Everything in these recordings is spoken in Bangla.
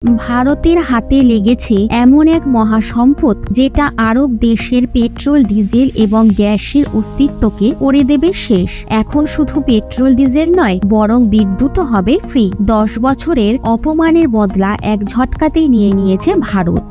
ভারতের হাতে লেগেছে এমন এক মহাসম্পদ যেটা আরব দেশের পেট্রোল ডিজেল এবং গ্যাসের অস্তিত্বকে করে দেবে শেষ। এখন শুধু পেট্রোল ডিজেল নয়, বরং বিদ্যুৎও হবে ফ্রি। 10 বছরের অপমানের বদলা এক ঝটকাতেই নিয়ে নিয়েছে ভারত।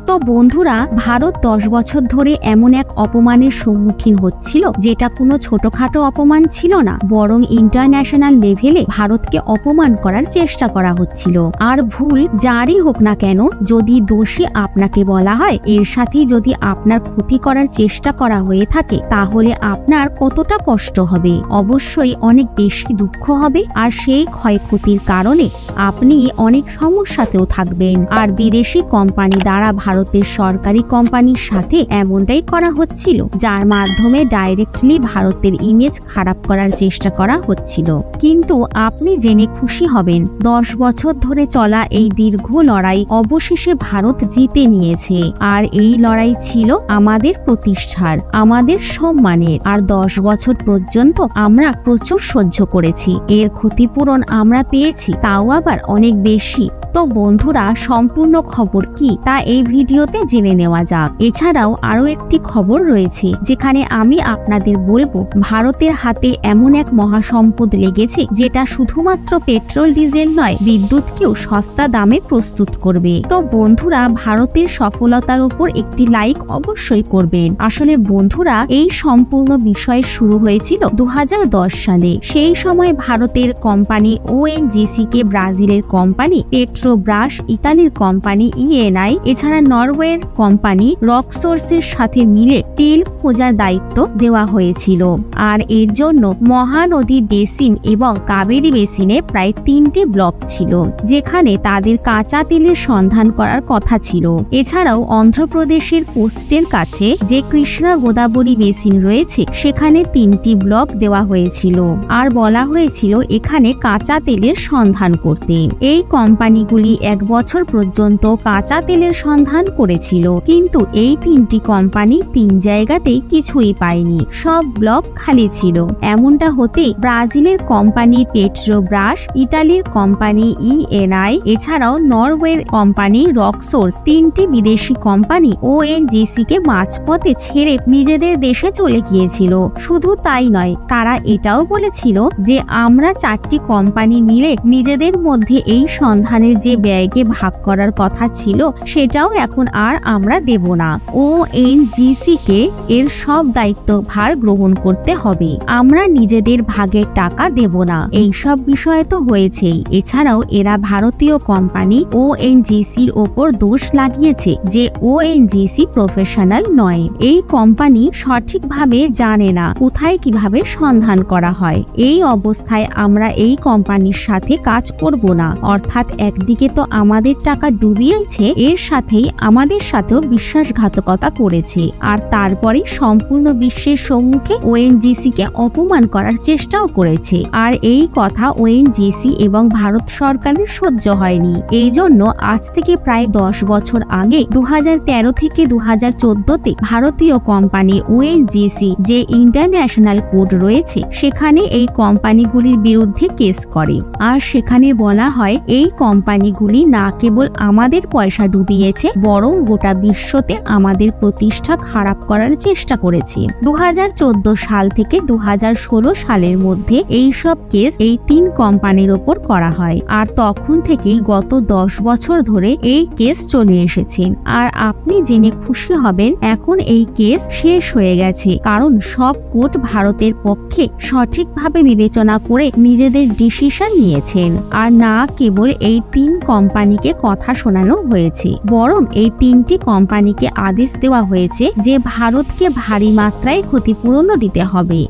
তো বন্ধুরা, ভারত 10 বছর ধরে এমন এক অপমানের সম্মুখীন হচ্ছিল যেটা কোনো ছোটখাটো অপমান ছিল না, বরং ইন্টারন্যাশনাল লেভেলে ভারতকে অপমান করার চেষ্টা করা হচ্ছিল। আর ভুল যারই হোক না কেন, যদি দোষী আপনাকে বলা হয়, এর সাথেই যদি আপনার ক্ষতি করার চেষ্টা করা হয়ে থাকে, তাহলে আপনার কতটা কষ্ট হবে? অবশ্যই অনেক বেশি দুঃখ হবে। আর সেই ক্ষয়ক্ষতির কারণে আপনি অনেক সমস্যাতেও থাকবেন। আর বিদেশি কোম্পানি দ্বারা ভারতের সরকারি কোম্পানির সাথে এমনটাই করা হচ্ছিল, যার মাধ্যমে ডাইরেক্টলি ভারতের ইমেজ খারাপ করার চেষ্টা করা হচ্ছিল। কিন্তু আপনি জেনে খুশি হবেন, 10 বছর ধরে চলা এই দীর্ঘ লড়াই অবশেষে ভারত জিতে নিয়েছে। আর এই লড়াই ছিল আমাদের প্রতিষ্ঠার, আমাদের সম্মানের। আর 10 বছর পর্যন্ত আমরা প্রচুর সহ্য করেছি, এর ক্ষতিপূরণ আমরা পেয়েছি, তাও আবার অনেক বেশি। তো বন্ধুরা, সম্পূর্ণ খবর কি তা এই ভিডিওতে জেনে নেওয়া যাক। এছাড়াও আরো একটি খবর রয়েছে, যেখানে আমি আপনাদের বলবো ভারতের হাতে এমন এক মহাসম্পদ লেগেছে যেটা শুধুমাত্র পেট্রোল ডিজেল নয়, বিদ্যুৎকেও সস্তা দামে প্রস্তুত করবে। তো বন্ধুরা, ভারতের সফলতার উপর একটি লাইক অবশ্যই করবেন। আসলে বন্ধুরা, এই সম্পূর্ণ বিষয় শুরু হয়েছিল 2010 সালে। সেই সময় ভারতের কোম্পানি ONGC কে ব্রাজিলের কোম্পানি পেট্রোব্রাস, ইতালির কোম্পানি ENI, এছাড়া নরওয়ের কোম্পানি রকসোর্সের সাথে মিলে তেল খোঁজার দায়িত্ব দেওয়া হয়েছিল। আর এর জন্য মহানদী বেসিন এবং কাবেরী বেসিনে প্রায় 3টে ব্লক ছিল, যেখানে তাদের কাঁচা তেলের সন্ধান করার কথা ছিল। এছাড়াও অন্ধ্রপ্রদেশের কোস্টের কাছে যে কৃষ্ণা গোদাবরী বেসিন রয়েছে, সেখানে 3টি ব্লক দেওয়া হয়েছিল। আর বলা হয়েছিল এখানে কাঁচা তেলের সন্ধান করতে। এই কোম্পানিগুলি 1 বছর পর্যন্ত কাঁচা তেলের সন্ধান করেছিল, কিন্তু এই 3টি কোম্পানি 3 জায়গাতেই কিছুই পায়নি, সব ব্লক খালি ছিল। এমনটা হতেই ব্রাজিলের কোম্পানি পেট্রোব্রাস, ইতালির কোম্পানি ENI, এছাড়াও নরওয়ের কোম্পানি রকসোর্স, 3টি বিদেশি কোম্পানি ONGC কে মাঝপথে ছেড়ে নিজেদের দেশে চলে গিয়েছিল। শুধু তাই নয়, তারা এটাও বলেছিল যে আমরা 4টি কোম্পানি মিলে নিজেদের মধ্যে এই সন্ধানের যে ব্যয়কে ভাগ করার কথা ছিল, সেটাও এখন আর আমরা দেব না। ONGC কে এর সব দায়িত্ব ভার গ্রহণ করতে হবে, আমরা নিজেদের ভাগের টাকা দেব না। এই সব বিষয় তো হয়েছেই। এছাড়াও এরা ভারতীয় কোম্পানি ONGCর ওপর দোষ লাগিয়েছে যে ONGC প্রফেশনাল নয়। এই কোম্পানি সঠিকভাবে জানে না কোথায় কিভাবে সন্ধান করা হয়। এই অবস্থায় আমরা এই কোম্পানির সাথে কাজ করব না। অর্থাৎ একদিকে তো আমাদের টাকা ডুবিয়েছে, এর সাথেই আমাদের সাথেও বিশ্বাসঘাতকতা করেছে। আর তারপরে সম্পূর্ণ বিশ্বের সম্মুখে ONGC কে অপমান করার চেষ্টাও করেছে। আর এই কথা ONGC এবং ভারত সরকারের সহ্য হয়নি। এই জন্য আজ থেকে প্রায় 10 বছর আগে 2013 থেকে 2014তে ভারতীয় কোম্পানি ONGC যে ইন্টারন্যাশনাল কোর্ট রয়েছে, সেখানে এই কোম্পানিগুলির বিরুদ্ধে কেস করে। আর সেখানে বলা হয় এই কোম্পানিগুলি না কেবল আমাদের পয়সা ডুবিয়েছে, বরং গোটা বিশ্বতে আমাদের প্রতিষ্ঠা খারাপ করার চেষ্টা করেছে। 2014 সাল থেকে 2016 সালের মধ্যে এই সব কেস এই 3 কোম্পানির ওপর করা হয়। আর তখন থেকেই গত 10 বছর ধরে এই কেস চলে এসেছে। আর আপনি জেনে খুশি হবেন, এখন এই কেস শেষ হয়ে গেছে, কারণ সব কোর্ট ভারতের পক্ষে সঠিকভাবে বিবেচনা করে নিজেদের ডিসিশন নিয়েছেন। আর না কেবল এই 3 কোম্পানিকে কথা শোনানো হয়েছে, বরং এই 3টি কোম্পানিকে আদেশ দেওয়া হয়েছে যে ভারতকে ভারী মাত্রায় ক্ষতিপূরণও দিতে হবে।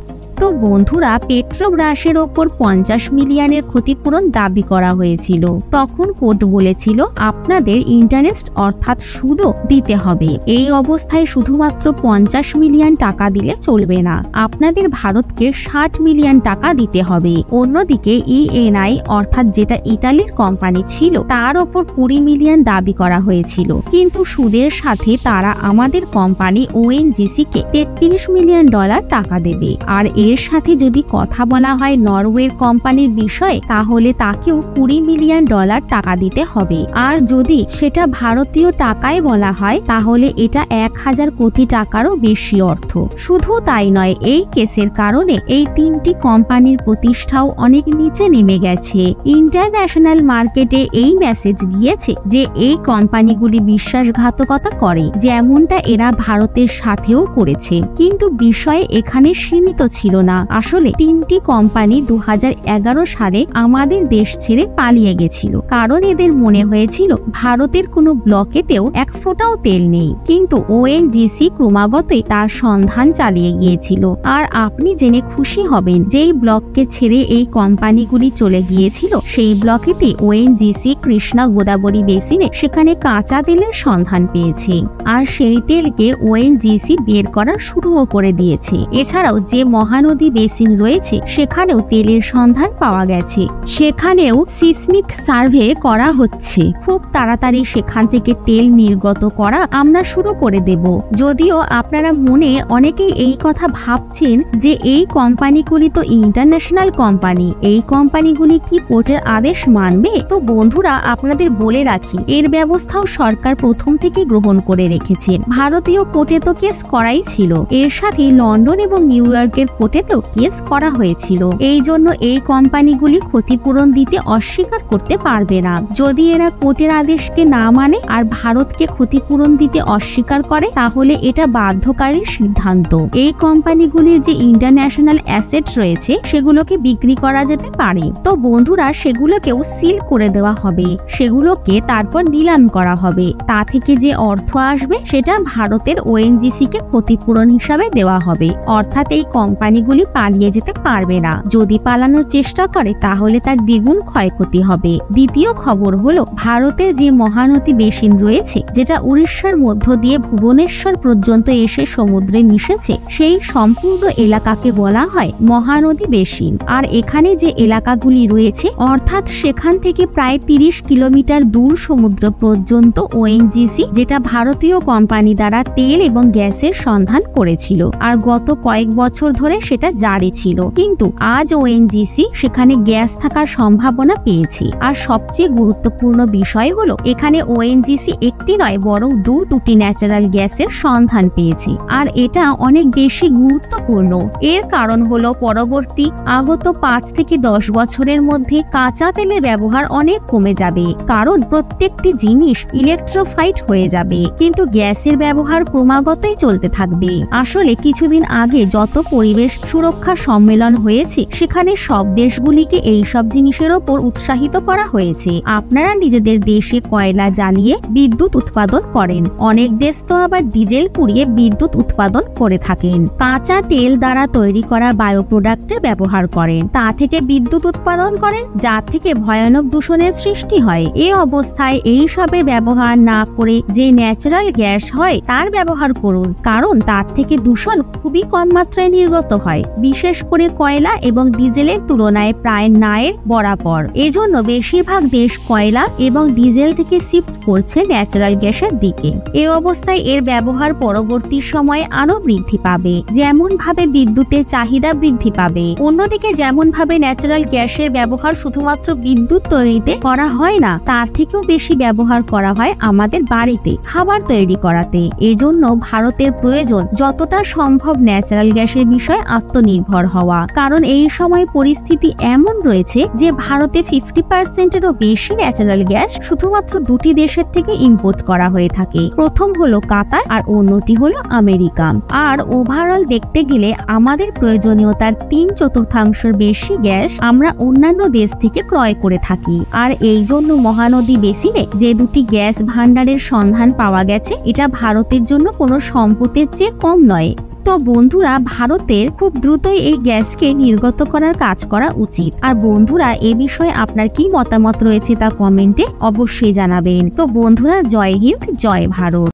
তো বন্ধুরা, পেট্রোব্রাসের ওপর 50 মিলিয়নের ক্ষতিপূরণ দাবি করা হয়েছিল। তখন কোর্ট বলেছিল আপনাদের ইন্টারেস্ট অর্থাৎ সুদও দিতে হবে। এই অবস্থায় শুধুমাত্র 50 মিলিয়ন টাকা দিলে চলবে না, আপনাদের ভারতকে 60 মিলিয়ন টাকা দিতে হবে। অন্যদিকে ENI অর্থাৎ যেটা ইতালির কোম্পানি ছিল, তার ওপর 20 মিলিয়ন দাবি করা হয়েছিল, কিন্তু সুদের সাথে তারা আমাদের কোম্পানি ONGC কে $33 মিলিয়ন টাকা দেবে। আর এর সাথে যদি কথা বলা হয় নরওয়ের কোম্পানির বিষয়ে, তাহলে তাকেও $20 মিলিয়ন টাকা দিতে হবে। আর যদি সেটা ভারতীয় টাকায় বলা হয়, তাহলে এটা 1000 কোটি টাকারও বেশি অর্থ। শুধু তাই নয়, এই কেসের কারণে এই 3টি কোম্পানির প্রতিষ্ঠাও অনেক নিচে নেমে গেছে। ইন্টারন্যাশনাল মার্কেটে এই মেসেজ গিয়েছে যে এই কোম্পানিগুলি বিশ্বাসঘাতকতা করে, যেমনটা এরা ভারতের সাথেও করেছে। কিন্তু বিষয় এখানে সীমিত ছিল না। আসলে 3টি কোম্পানি 2011 সালে আমাদের দেশ ছেড়ে পালিয়ে গেছিল, কারণ এদের মনে হয়েছিল ভারতের কোনো ব্লকেতেও এক ফোঁটাও তেল নেই। কিন্তু ওএনজিসি ক্রমাগতই তার সন্ধান চালিয়ে গিয়েছিল। আর আপনি জেনে খুশি হবেন, যেই ব্লককে ছেড়ে এই কোম্পানিগুলি চলে গিয়েছিল, সেই ব্লকেতে ওএনজিসি কৃষ্ণা গোদাবরী বেসিনে সেখানে কাঁচা তেলের সন্ধান পেয়েছে। আর সেই তেলকে ওএনজিসি বের করা শুরুও করে দিয়েছে। এছাড়াও যে মহানদী বেসিন রয়েছে, সেখানেও তেলের সন্ধান পাওয়া গেছে। সেখানেও সিসমিক সার্ভে করা হচ্ছে। খুব তাড়াতাড়ি সেখান থেকে তেল নির্গত করা আমরা শুরু করে দেব। যদিও আপনারা মনে অনেকেই এই কথা ভাবছেন যে এই কোম্পানিগুলি তো ইন্টারন্যাশনাল কোম্পানি, এই কোম্পানিগুলি কি কোর্টের আদেশ মানবে? তো বন্ধুরা, আপনাদের বলে রাখি, এর ব্যবস্থাও সরকার প্রথম থেকে গ্রহণ করে রেখেছে। ভারতীয় কোর্টে তো কেস করাই ছিল, এর সাথে লন্ডন এবং নিউ ইয়র্কের কোর্টেতেও কেস করা হয়েছিল। এই জন্য এই কোম্পানিগুলি ক্ষতিপূরণ দিতে অস্বীকার করতে পারবে না। যদি এরা কোর্টের আদেশকে না মানে আর ভারতকে ক্ষতিপূরণ দিতে অস্বীকার করে, তাহলে এটা বাধ্যকারী সিদ্ধান্ত। এই কোম্পানিগুলির যে ইন্টারন্যাশনাল অ্যাসেট রয়েছে, সেগুলোকে বিক্রি করা যেতে পারে। তো বন্ধুরা, সেগুলোকেও সিল করে দেওয়া হবে, সেগুলোকে তারপর নিলাম করা হবে। তা থেকে যে অর্থ আসবে, সেটা ভারতের ওএনজিসি কে ক্ষতিপূরণ হিসাবে দেওয়া হবে। অর্থাৎ এই কোম্পানিগুলি পালিয়ে যেতে পারবে না। যদি পালানোর চেষ্টা করে, তাহলে তার দ্বিগুণ ক্ষয়ক্ষতি হবে। দ্বিতীয় খবর হলো, ভারতের যে মহানদী বেসিন রয়েছে, যেটা উড়িষ্যার মধ্য দিয়ে ভুবনেশ্বর পর্যন্ত এসে সমুদ্রে মিশেছে, সেই সম্পূর্ণ এলাকাকে বলা হয় মহানদী বেসিন। আর এখানে যে এলাকাগুলি রয়েছে, অর্থাৎ সেখান থেকে প্রায় 30 কিলোমিটার দূর সমুদ্র পর্যন্ত ওএনজিসি, যেটা ভারতীয় কোম্পানি দ্বারা তেল এবং গ্যাসের সন্ধান করেছিল, আর গত কয়েক বছর ধরে সেটা জারি ছিল। কিন্তু আজ ওএনজিসি সেখানে গ্যাস থাকার সম্ভাবনা পেয়েছে। আর সবচেয়ে গুরুত্বপূর্ণ বিষয় হলো, এখানে ওএনজিসি একটি নয়, বরং দুটি ন্যাচারাল গ্যাসের সন্ধান পেয়েছে। আর এটা অনেক বেশি গুরুত্বপূর্ণ। এর কারণ হলো, পরবর্তী আগত 5 থেকে 10 বছরের মধ্যে কাঁচা তেলের ব্যবহার অনেক কমে যাবে, কারণ প্রত্যেকটি জিনিস ইলেকট্রোফাইড হয়ে যাবে। কিন্তু গ্যাসের ব্যবহার ক্রমাগতই চলতে থাকবে। আসলে কিছুদিন আগে যত পরিবেশ সুরক্ষা সম্মেলন হয়েছে, সেখানে সব দেশগুলিকে এই সব জিনিসের ওপর উৎসাহিত করা হয়েছে। আপনারা নিজেদের দেশে কয়লা জ্বালিয়ে বিদ্যুৎ উৎপাদন করেন, অনেক দেশ তো আবার ডিজেল পুড়িয়ে বিদ্যুৎ উৎপাদন করে থাকেন। কাঁচা তেল দ্বারা তৈরি করা বায়ো প্রোডাক্টের ব্যবহার করেন, তা থেকে বিদ্যুৎ উৎপাদন করেন, যা থেকে ভয়ানক দূষণের সৃষ্টি হয়। এই অবস্থায় এই সবের ব্যবহার না করে যে ন্যাচারাল গ্যাস হয়, তার ব্যবহার করুন, কারণ তার থেকে দূষণ খুবই কম মাত্রায় নির্গত হয়। বিশেষ করে কয়লা এবং ডিজেলের তুলনায় প্রায় নায়ের বরাবর। এজন্য বেশিরভাগ দেশ কয়লা এবং ডিজেল থেকে শিফট করছে ন্যাচারাল গ্যাসের দিকে। এই অবস্থায় এর ব্যবহার পরবর্তী সময়ে আরো বৃদ্ধি পাবে, যেমন ভাবে বিদ্যুতের চাহিদা বৃদ্ধি পাবে। অন্যদিকে যেমন ভাবে ন্যাচারাল গ্যাসের ব্যবহার শুধুমাত্র বিদ্যুৎ তৈরিতে করা হয় না, তার থেকেও বেশি ব্যবহার করা হয় আমাদের বাড়িতে খাবার তৈরি করাতে। এজন্য ভারতের প্রয়োজন যতটা সম্ভব ন্যাচারাল গ্যাসের বিষয়ে আত্মনির্ভর হওয়া, কারণ এই সময় পরিস্থিতি এমন রয়েছে যে ভারতে 50%-এরও বেশি ন্যাচারাল গ্যাস শুধুমাত্র 2টি দেশের থেকে ইম্পোর্ট করা হয়ে থাকে। প্রথম হলো কাতার, আর অন্যটি হলো আমেরিকা। আর ওভারঅল দেখতে গেলে আমাদের প্রয়োজনীয়তার 3/4 বেশি গ্যাস আমরা অন্যান্য দেশ থেকে ক্রয় করে থাকি। আর এই জন্য মহানদী বেসিনে যে 2টি গ্যাস ভান্ডারের সন্ধান পাওয়া গেছে, এটা ভারতের জন্য কোনো সম্পদের চেয়ে কম নয়। তো বন্ধুরা, ভারতের খুব দ্রুতই এই গ্যাসকে নির্গত করার কাজ করা উচিত। আর বন্ধুরা, এ বিষয়ে আপনার কি মতামত রয়েছে তা কমেন্টে অবশ্যই জানাবেন। তো বন্ধুরা, জয় হিন্দ, জয় ভারত।